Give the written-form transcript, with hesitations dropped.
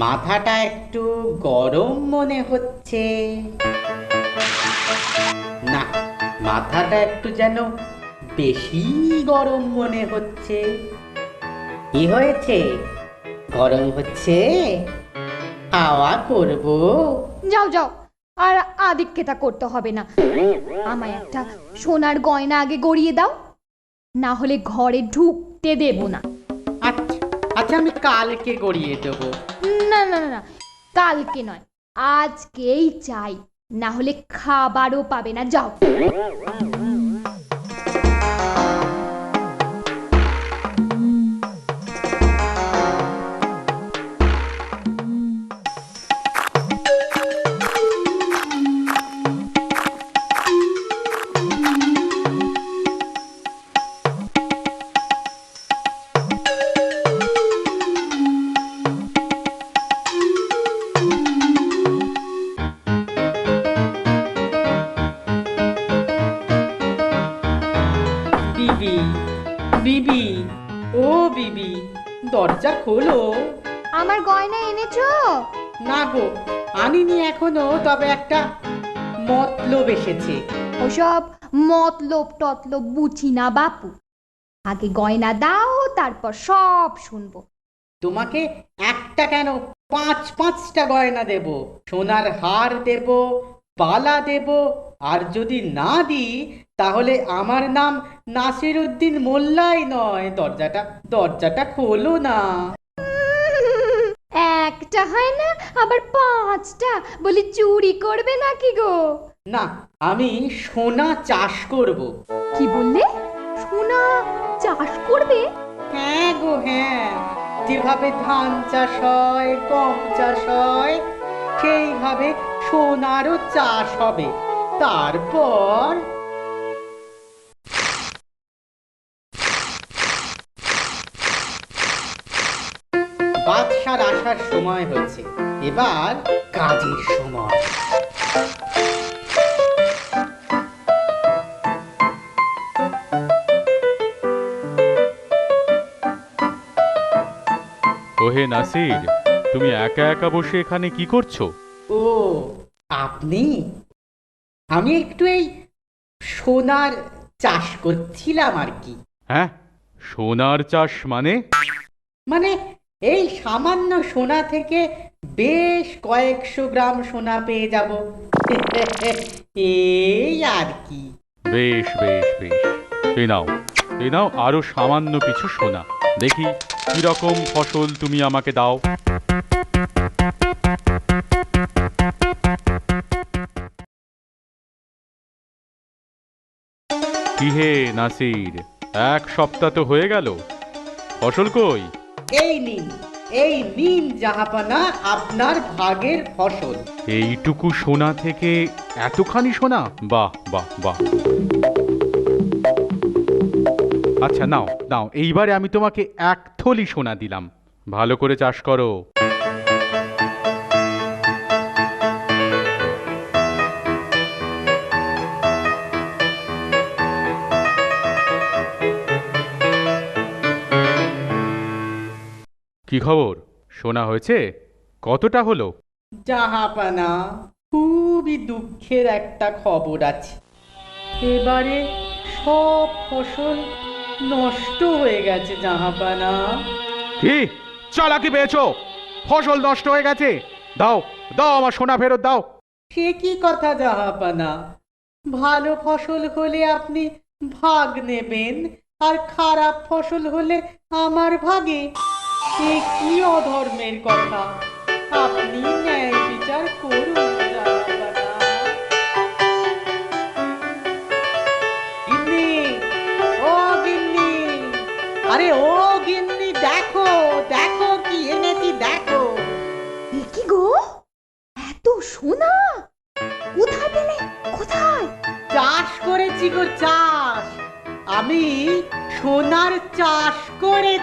মাথাটা একটু গরম মনে হচ্ছে। না, মাথাটা একটু যেন বেশি গরম মনে হচ্ছে। কি হয়েছে? গরম হচ্ছে? হাওয়া করব? যাও যাও, আর আদিক্ষেতা করতে হবে না। আমায় একটা সোনার গয়না আগে গড়িয়ে দাও, না হলে ঘরে ঢুকতে দেব না। আচ্ছা আচ্ছা, আমি কালকে গড়িয়ে দেবো। না না না না, কালকে নয়, আজকেই চাই, না হলে খাবারও পাবে না। যাও। বিবি, বিবি, ও বিবি, দরজা খোলো। আমার গয়না এনেছো? না গো, আনিনি এখনো, তবে একটা মতলব এসেছে। ওসব মতলব টতলব বুঝি না বাপু। আগে গয়না দাও, তারপর সব শুনবো। তোমাকে একটা কেন, পাঁচ পাঁচটা গয়না দেব। সোনার হার দেব, বালা দেব, আর যদি না দিই তাহলে আমার নাম নাসির উদ্দিন মোল্লাই নয়। দরজাটা খোলো না। একটা হয় না, আবার পাঁচটা, বলি চুরি করবে নাকি গো? না, আমি সোনা চাষ করব। কি বললে? সোনা চাষ করবে? হ্যাঁ গো হ্যাঁ, যেভাবে ধান চাষ হয়, গম চাষ হয়, সেইভাবে সোনারও চাষ হবে। তারপর বাদশার আসার সময় হচ্ছে, এবার কাজের সময়। ওহে নাসির, তুমি একা একা বসে এখানে কি করছো? ও, আপনি? আমি একটু এই সোনার চাষ করছিলাম আর কি। হ্যাঁ, সোনার চাষ মানে? মানে এই সামান্য সোনা থেকে বেশ কয়েকশো গ্রাম সোনা পেয়ে যাব, এই আর কি। বেশ বেশ বেশ, এই নাও, এই নাও আরো সামান্য কিছু সোনা। দেখি কি রকম ফসল তুমি আমাকে দাও। কি হে নাসির, এক সপ্তাহ তো হয়ে গেল, ফসল কই? এই নিন, এই নিন জাহাপানা, আপনার ভাগের ফসল। এইটুকু সোনা থেকে এতখানি সোনা? বাহ বাহ বাহ। আচ্ছা নাও নাও, এইবারে আমি তোমাকে এক থলি সোনা দিলাম, ভালো করে চাষ করো। কি খবর, সোনা হয়েছে? কতটা হলো? জাহাপানা, খুবই দুঃখের একটা খবর আছে। এবারে সব ফসল নষ্ট হয়ে গেছে জাহাপানা। কি চালাকি পেয়েছো? ফসল নষ্ট হয়ে গেছে? দাও দাও, আমার সোনা ফেরত দাও। সে কি কথা জাহাপানা, ভালো ফসল হলে আপনি ভাগ নেবেন, আর খারাপ ফসল হলে আমার ভাগে? এ কি অধর্মের কথা! আপনি ন্যায় বিচার করুন জাহাপানা। গিন্নি, ও গিন্নি, আরে ও গিন্নি, দেখো দেখো কি এনেছি দেখো। এ কি গো, এত সোনা কোথায় পেলে? কোথায়? চাষ করেছি গো, চাষ। আমি সোনার চাষ করেছি।